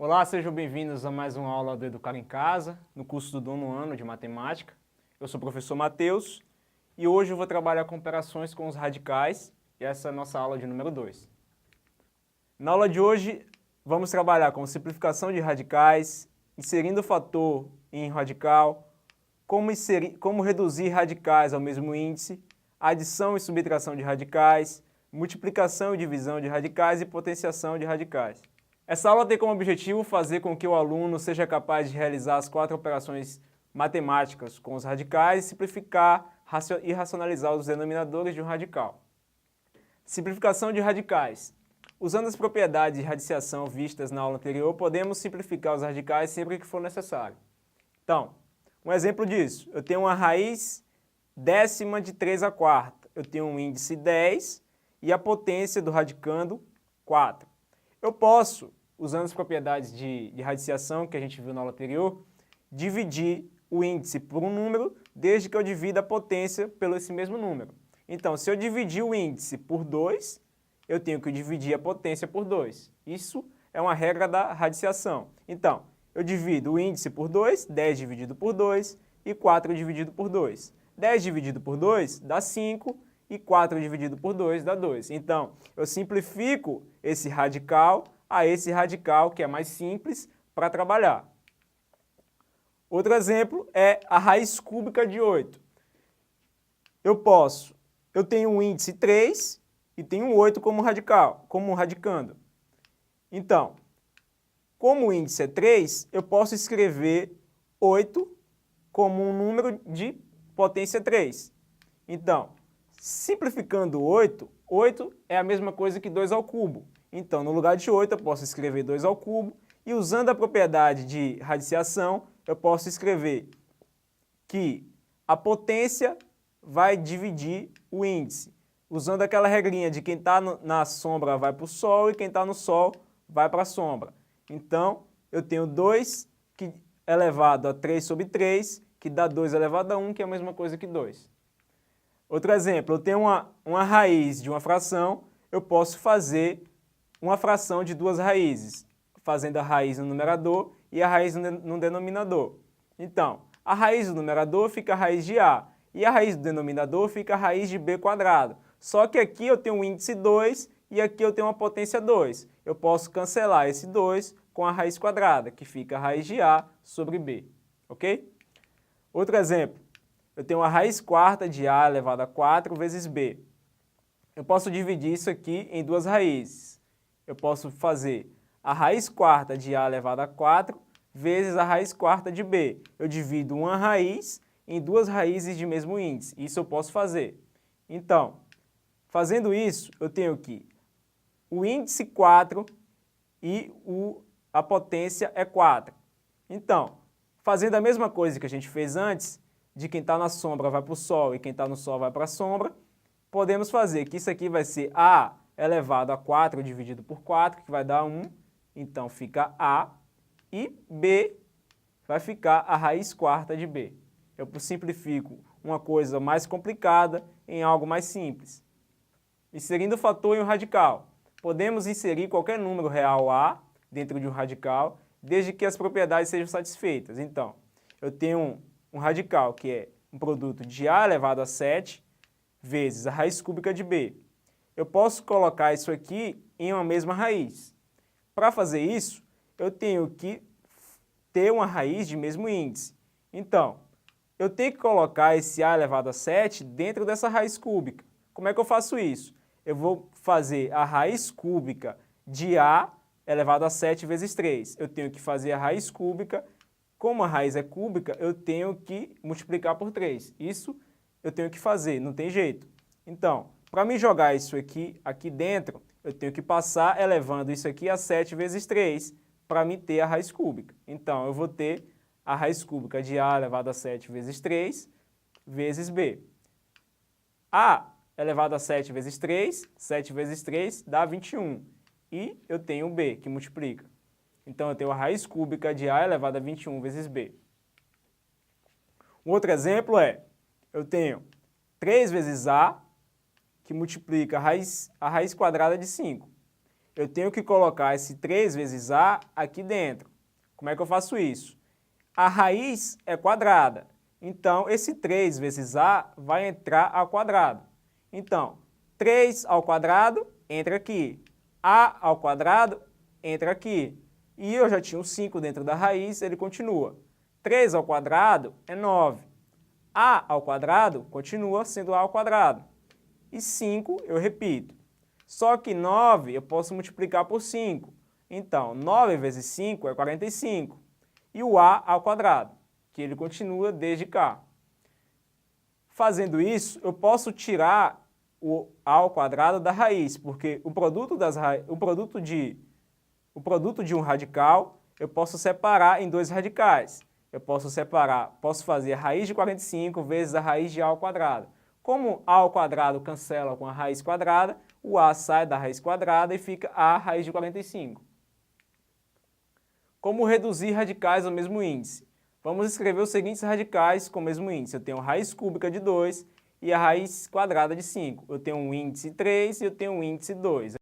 Olá, sejam bem-vindos a mais uma aula do Educar em Casa, no curso do 9º ano de Matemática. Eu sou o professor Matheus e hoje eu vou trabalhar com operações com os radicais e essa é a nossa aula de número 2. Na aula de hoje, vamos trabalhar com simplificação de radicais, inserindo fator em radical, como reduzir radicais ao mesmo índice, adição e subtração de radicais, multiplicação e divisão de radicais e potenciação de radicais. Essa aula tem como objetivo fazer com que o aluno seja capaz de realizar as 4 operações matemáticas com os radicais e simplificar e racionalizar os denominadores de um radical. Simplificação de radicais. Usando as propriedades de radiciação vistas na aula anterior, podemos simplificar os radicais sempre que for necessário. Então, um exemplo disso, eu tenho uma raiz décima de 3/4. Eu tenho um índice 10 e a potência do radicando 4. Eu posso, usando as propriedades de radiciação que a gente viu na aula anterior, dividir o índice por um número, desde que eu divida a potência pelo esse mesmo número. Então, se eu dividir o índice por 2, eu tenho que dividir a potência por 2. Isso é uma regra da radiciação. Então, eu divido o índice por 2, 10 dividido por 2, e 4 dividido por 2. 10 dividido por 2 dá 5, e 4 dividido por 2 dá 2. Então, eu simplifico esse radical a esse radical, que é mais simples, para trabalhar. Outro exemplo é a raiz cúbica de 8. Eu tenho um índice 3 e tenho um 8 como radical, como radicando. Então, como o índice é 3, eu posso escrever 8 como um número de potência 3. Então, simplificando 8, 8 é a mesma coisa que 2 ao cubo. Então, no lugar de 8, eu posso escrever 2 ao cubo. E usando a propriedade de radiciação, eu posso escrever que a potência vai dividir o índice. Usando aquela regrinha de quem está na sombra vai para o sol e quem está no sol vai para a sombra. Então, eu tenho 2 elevado a 3 sobre 3, que dá 2 elevado a 1, que é a mesma coisa que 2. Outro exemplo, eu tenho uma raiz de uma fração, eu posso fazer uma fração de 2 raízes, fazendo a raiz no numerador e a raiz no denominador. Então, a raiz do numerador fica a raiz de A, e a raiz do denominador fica a raiz de B quadrado. Só que aqui eu tenho um índice 2 e aqui eu tenho uma potência 2. Eu posso cancelar esse 2 com a raiz quadrada, que fica a raiz de A sobre B, ok? Outro exemplo, eu tenho a raiz quarta de A elevado a 4 vezes B. Eu posso dividir isso aqui em 2 raízes. Eu posso fazer a raiz quarta de A elevado a 4 vezes a raiz quarta de B. Eu divido uma raiz em 2 raízes de mesmo índice. Isso eu posso fazer. Então, fazendo isso, eu tenho que o índice 4 e a potência é 4. Então, fazendo a mesma coisa que a gente fez antes, de quem está na sombra vai para o sol e quem está no sol vai para a sombra, podemos fazer que isso aqui vai ser A elevado a 4 dividido por 4, que vai dar 1. Então, fica A. E B vai ficar a raiz quarta de B. Eu simplifico uma coisa mais complicada em algo mais simples. Inserindo o fator em um radical. Podemos inserir qualquer número real A dentro de um radical, desde que as propriedades sejam satisfeitas. Então, eu tenho um radical que é um produto de A elevado a 7 vezes a raiz cúbica de B. Eu posso colocar isso aqui em uma mesma raiz. Para fazer isso, eu tenho que ter uma raiz de mesmo índice. Então, eu tenho que colocar esse A elevado a 7 dentro dessa raiz cúbica. Como é que eu faço isso? Eu vou fazer a raiz cúbica de A elevado a 7 vezes 3. Eu tenho que fazer a raiz cúbica. Como a raiz é cúbica, eu tenho que multiplicar por 3. Isso eu tenho que fazer, não tem jeito. Então, para me jogar isso aqui dentro, eu tenho que passar elevando isso aqui a 7 vezes 3 para me ter a raiz cúbica. Então, eu vou ter a raiz cúbica de A elevado a 7 vezes 3 vezes B. A elevado a 7 vezes 3, 7 vezes 3 dá 21. E eu tenho B, que multiplica. Então, eu tenho a raiz cúbica de A elevado a 21 vezes B. Um outro exemplo é, eu tenho 3 vezes A, que multiplica a raiz quadrada de 5. eu tenho que colocar esse 3 vezes a aqui dentro. Como é que eu faço isso? A raiz é quadrada, então esse 3 vezes a vai entrar ao quadrado. Então, 3 ao quadrado entra aqui, a ao quadrado entra aqui. E eu já tinha um 5 dentro da raiz, ele continua. 3 ao quadrado é 9. A ao quadrado continua sendo a ao quadrado. E 5 eu repito. Só que 9 eu posso multiplicar por 5. Então, 9 vezes 5 é 45. E o a ao quadrado, que ele continua desde cá. Fazendo isso, eu posso tirar o a ao quadrado da raiz, porque o produto de um radical eu posso separar em dois radicais. Eu posso fazer a raiz de 45 vezes a raiz de a ao quadrado. Como a ao quadrado cancela com a raiz quadrada, o a sai da raiz quadrada e fica a raiz de 45. Como reduzir radicais ao mesmo índice? Vamos escrever os seguintes radicais com o mesmo índice. Eu tenho a raiz cúbica de 2 e a raiz quadrada de 5. Eu tenho um índice 3 e eu tenho um índice 2.